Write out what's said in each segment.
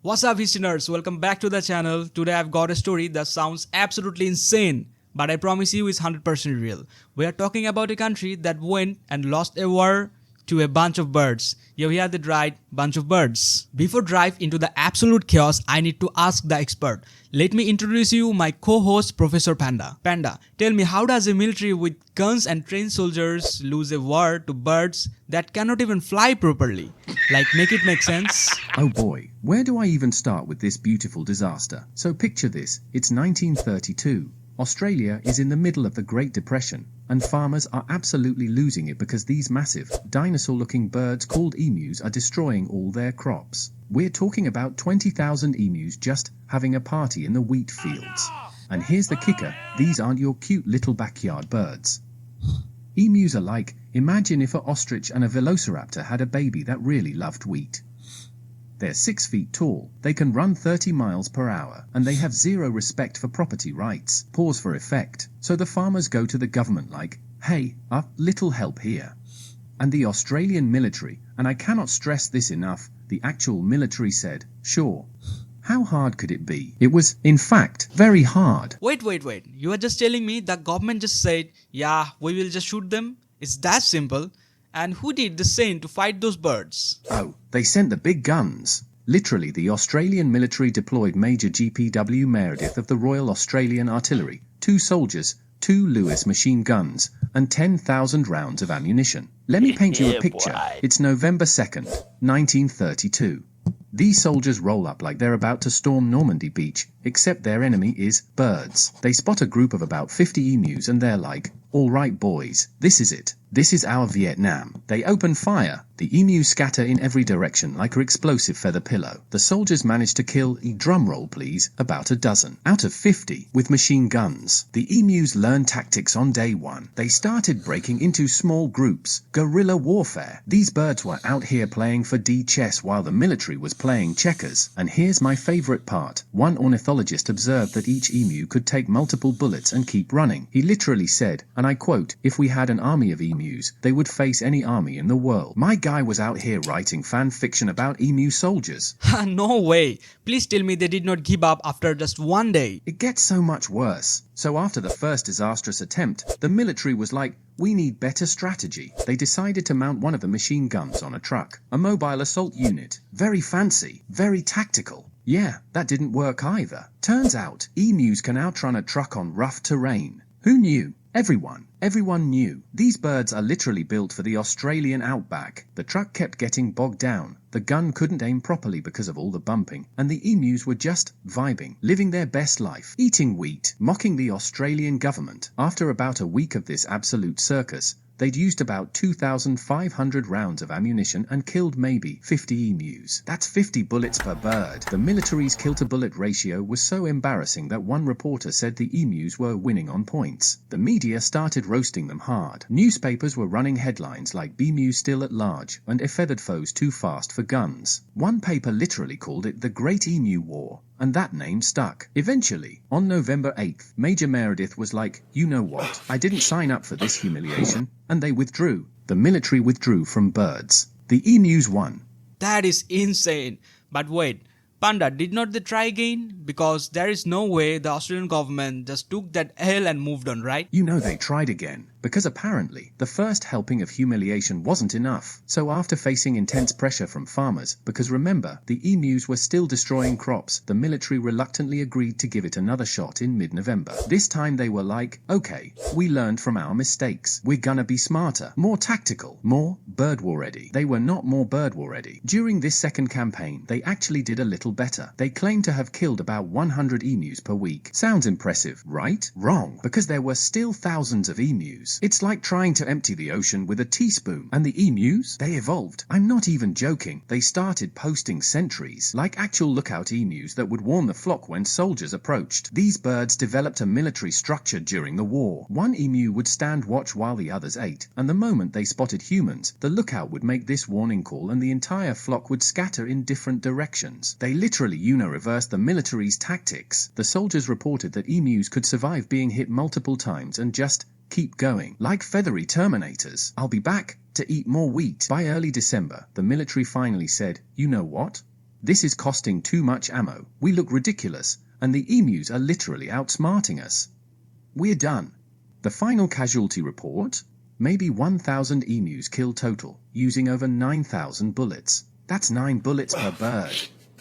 What's up, listeners? Welcome back to the channel. Today I've got a story that sounds absolutely insane, but I promise you it's 100% real. We are talking about a country that went and lost a war to a bunch of birds. You heard it right, bunch of birds. Before dive into the absolute chaos, I need to ask the expert. Let me introduce you my co-host Professor Panda. Panda, tell me, how does a military with guns and trained soldiers lose a war to birds that cannot even fly properly? Like, make it make sense? Oh boy, where do I even start with this beautiful disaster? So picture this, it's 1932. Australia is in the middle of the Great Depression, and farmers are absolutely losing it because these massive, dinosaur-looking birds called emus are destroying all their crops. We're talking about 20,000 emus just having a party in the wheat fields. And here's the kicker, these aren't your cute little backyard birds. Emus are like, imagine if an ostrich and a velociraptor had a baby that really loved wheat. They're 6 feet tall, they can run 30 miles per hour, and they have zero respect for property rights. Pause for effect. So the farmers go to the government like, hey, a little help here. And the Australian military, and I cannot stress this enough, the actual military said, sure. How hard could it be? It was, in fact, very hard. Wait. You are just telling me the government just said, yeah, we will just shoot them? It's that simple. And who did the same to fight those birds? Oh, they sent the big guns. Literally, the Australian military deployed Major G.P.W. Meredith of the Royal Australian Artillery, 2 soldiers, 2 Lewis machine guns, and 10,000 rounds of ammunition. Let me paint you a picture. It's November 2nd, 1932. These soldiers roll up like they're about to storm Normandy Beach, except their enemy is birds. They spot a group of about 50 emus and they're like, all right boys, this is it. This is our Vietnam. They open fire. The emus scatter in every direction like an explosive feather pillow. The soldiers manage to kill, drum roll please, about a dozen out of 50 with machine guns. The emus learned tactics on day 1. They started breaking into small groups. Guerrilla warfare. These birds were out here playing 4D chess while the military was playing checkers. And here's my favorite part. One ornithologist observed that each emu could take multiple bullets and keep running. He literally said, and I quote, if we had an army of emus, they would face any army in the world. My guy was out here writing fan fiction about emu soldiers. No way. Please tell me they did not give up after just one day. It gets so much worse. So after the first disastrous attempt, the military was like, we need better strategy. They decided to mount one of the machine guns on a truck, a mobile assault unit. Very fancy, very tactical. Yeah, that didn't work either. Turns out, emus can outrun a truck on rough terrain. Who knew? Everyone knew. These birds are literally built for the Australian outback. The truck kept getting bogged down. The gun couldn't aim properly because of all the bumping, and the emus were just vibing, living their best life, eating wheat, mocking the Australian government. After about a week of this absolute circus, they'd used about 2,500 rounds of ammunition and killed maybe 50 emus. That's 50 bullets per bird. The military's kill-to-bullet ratio was so embarrassing that one reporter said the emus were winning on points. The media started roasting them hard. Newspapers were running headlines like "Emu still at large" and "A feathered foe's too fast for guns." One paper literally called it the Great Emu War, and that name stuck. Eventually, on November 8th, Major Meredith was like, you know what, I didn't sign up for this humiliation, and they withdrew. The military withdrew from birds. The emus won. That is insane. But wait, Panda, did not they try again? Because there is no way the Australian government just took that L and moved on, right? You know they tried again. Because apparently, the first helping of humiliation wasn't enough. So after facing intense pressure from farmers, because remember, the emus were still destroying crops, the military reluctantly agreed to give it another shot in mid-November. This time they were like, okay, we learned from our mistakes. We're gonna be smarter, more tactical, more bird war ready. They were not more bird war ready. During this second campaign, they actually did a little better. They claimed to have killed about 100 emus per week. Sounds impressive, right? Wrong, because there were still thousands of emus. It's like trying to empty the ocean with a teaspoon. And the emus? They evolved. I'm not even joking. They started posting sentries, like actual lookout emus that would warn the flock when soldiers approached. These birds developed a military structure during the war. One emu would stand watch while the others ate, and the moment they spotted humans, the lookout would make this warning call and the entire flock would scatter in different directions. They literally reversed the military's tactics. The soldiers reported that emus could survive being hit multiple times and just keep going, like feathery terminators. I'll be back to eat more wheat. By early December, the military finally said, you know what? This is costing too much ammo. We look ridiculous, and the emus are literally outsmarting us. We're done. The final casualty report? Maybe 1,000 emus killed total, using over 9,000 bullets. That's 9 bullets per bird.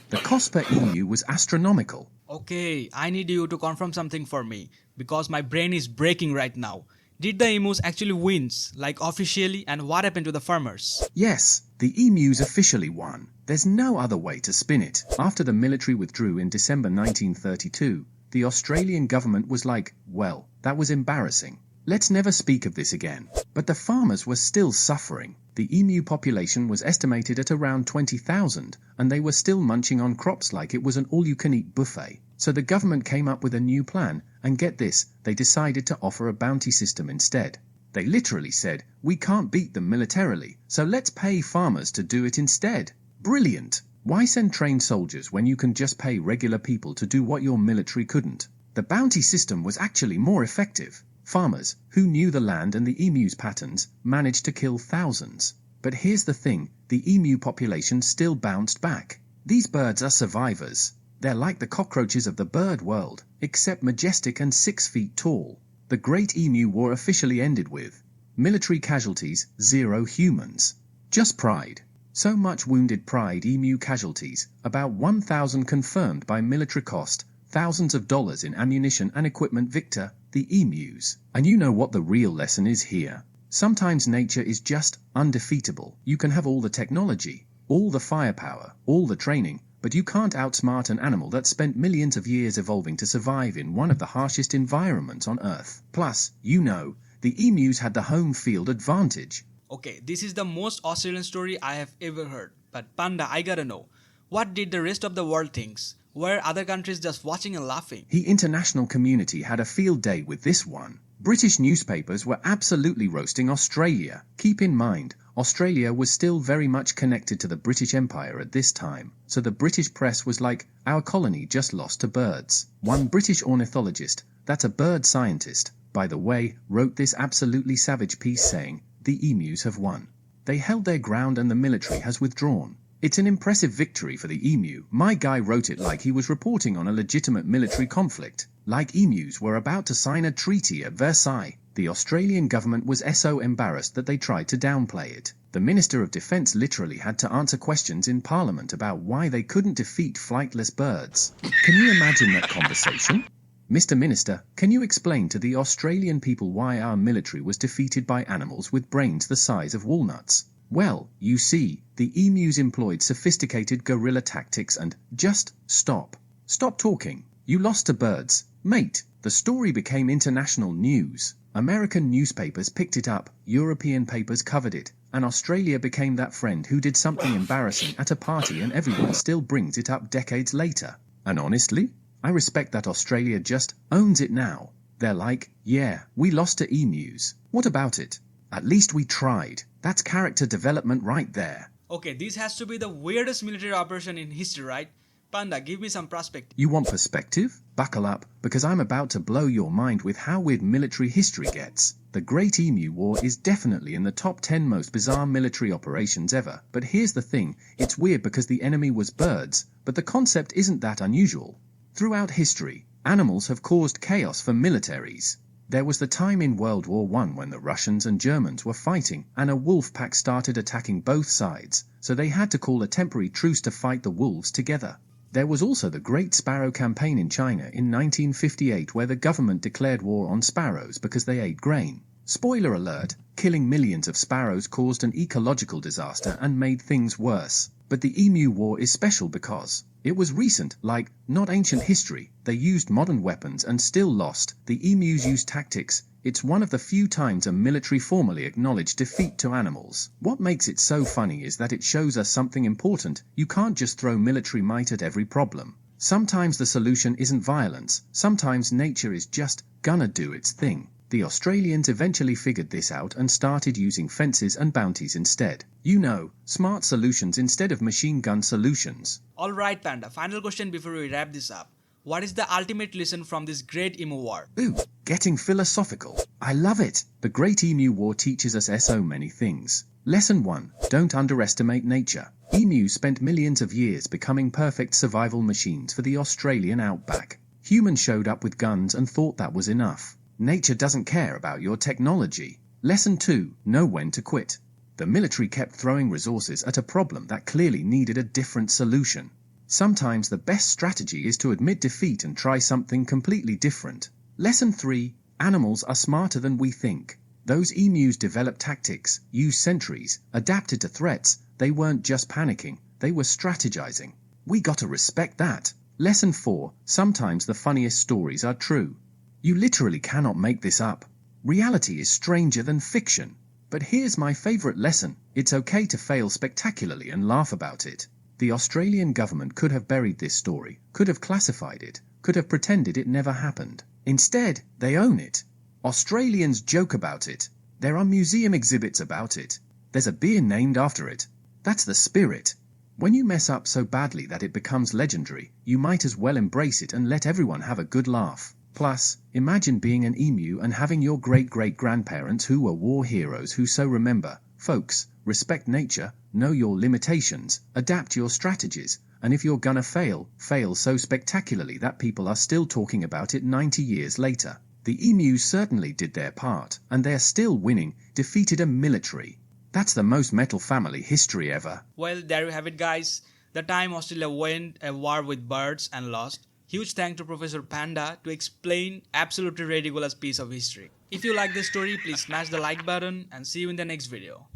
The cost per emu was astronomical. Okay, I need you to confirm something for me because my brain is breaking right now. Did the emus actually win, like officially, and what happened to the farmers? Yes, the emus officially won. There's no other way to spin it. After the military withdrew in December 1932, the Australian government was like, well, that was embarrassing. Let's never speak of this again. But the farmers were still suffering. The emu population was estimated at around 20,000, and they were still munching on crops like it was an all-you-can-eat buffet. So the government came up with a new plan, and get this, they decided to offer a bounty system instead. They literally said, we can't beat them militarily, so let's pay farmers to do it instead. Brilliant! Why send trained soldiers when you can just pay regular people to do what your military couldn't? The bounty system was actually more effective. Farmers, who knew the land and the emu's patterns, managed to kill thousands. But here's the thing, the emu population still bounced back. These birds are survivors. They're like the cockroaches of the bird world, except majestic and 6 feet tall. The Great Emu War officially ended with military casualties, 0 humans. Just pride. So much wounded pride emu casualties, about 1,000 confirmed by military cost, thousands of dollars in ammunition and equipment Victor, the emus. And you know what the real lesson is here. Sometimes nature is just undefeatable. You can have all the technology, all the firepower, all the training, but you can't outsmart an animal that spent millions of years evolving to survive in one of the harshest environments on Earth. Plus, you know, the emus had the home field advantage. Okay, this is the most Australian story I have ever heard. But Panda, I gotta know, what did the rest of the world think? Were other countries just watching and laughing? The international community had a field day with this one. British newspapers were absolutely roasting Australia. Keep in mind, Australia was still very much connected to the British Empire at this time, so the British press was like, our colony just lost to birds. One British ornithologist, that's a bird scientist, by the way, wrote this absolutely savage piece saying, the emus have won. They held their ground and the military has withdrawn. It's an impressive victory for the emu. My guy wrote it like he was reporting on a legitimate military conflict. Like emus were about to sign a treaty at Versailles. The Australian government was so embarrassed that they tried to downplay it. The Minister of Defence literally had to answer questions in Parliament about why they couldn't defeat flightless birds. Can you imagine that conversation? Mr. Minister, can you explain to the Australian people why our military was defeated by animals with brains the size of walnuts? Well, you see, the emus employed sophisticated guerrilla tactics and just stop. Stop talking. You lost to birds. Mate, the story became international news. American newspapers picked it up, European papers covered it, and Australia became that friend who did something embarrassing at a party and everyone still brings it up decades later. And honestly, I respect that Australia just owns it now. They're like, yeah, we lost to emus. What about it? At least we tried. That's character development right there. Okay, this has to be the weirdest military operation in history, right? Panda, give me some perspective. You want perspective? Buckle up, because I'm about to blow your mind with how weird military history gets. The Great Emu War is definitely in the top 10 most bizarre military operations ever. But here's the thing, it's weird because the enemy was birds, but the concept isn't that unusual. Throughout history, animals have caused chaos for militaries. There was the time in World War I when the Russians and Germans were fighting and a wolf pack started attacking both sides, so they had to call a temporary truce to fight the wolves together. There was also the Great Sparrow Campaign in China in 1958 where the government declared war on sparrows because they ate grain. Spoiler alert, killing millions of sparrows caused an ecological disaster and made things worse. But the Emu War is special because it was recent, like, not ancient history. They used modern weapons and still lost. The emus used tactics. It's one of the few times a military formally acknowledged defeat to animals. What makes it so funny is that it shows us something important. You can't just throw military might at every problem. Sometimes the solution isn't violence. Sometimes nature is just gonna do its thing. The Australians eventually figured this out and started using fences and bounties instead. You know, smart solutions instead of machine gun solutions. Alright Panda, final question before we wrap this up. What is the ultimate lesson from this Great Emu War? Ooh, getting philosophical. I love it. The Great Emu War teaches us so many things. Lesson 1. Don't underestimate nature. Emus spent millions of years becoming perfect survival machines for the Australian outback. Humans showed up with guns and thought that was enough. Nature doesn't care about your technology. Lesson 2. Know when to quit. The military kept throwing resources at a problem that clearly needed a different solution. Sometimes the best strategy is to admit defeat and try something completely different. Lesson 3. Animals are smarter than we think. Those emus developed tactics, used sentries, adapted to threats. They weren't just panicking, they were strategizing. We gotta respect that. Lesson 4. Sometimes the funniest stories are true. You literally cannot make this up. Reality is stranger than fiction. But here's my favorite lesson. It's okay to fail spectacularly and laugh about it. The Australian government could have buried this story, could have classified it, could have pretended it never happened. Instead, they own it. Australians joke about it. There are museum exhibits about it. There's a beer named after it. That's the spirit. When you mess up so badly that it becomes legendary, you might as well embrace it and let everyone have a good laugh. Plus, imagine being an emu and having your great-great-grandparents who were war heroes who so remember, folks, respect nature, know your limitations, adapt your strategies, and if you're gonna fail, fail so spectacularly that people are still talking about it 90 years later. The emus certainly did their part, and they're still winning, defeated a military. That's the most metal family history ever. Well, there you have it, guys. The time Australia won a war with birds and lost. Huge thanks to Professor Panda to explain absolutely ridiculous piece of history. If you like this story, please smash the like button and see you in the next video.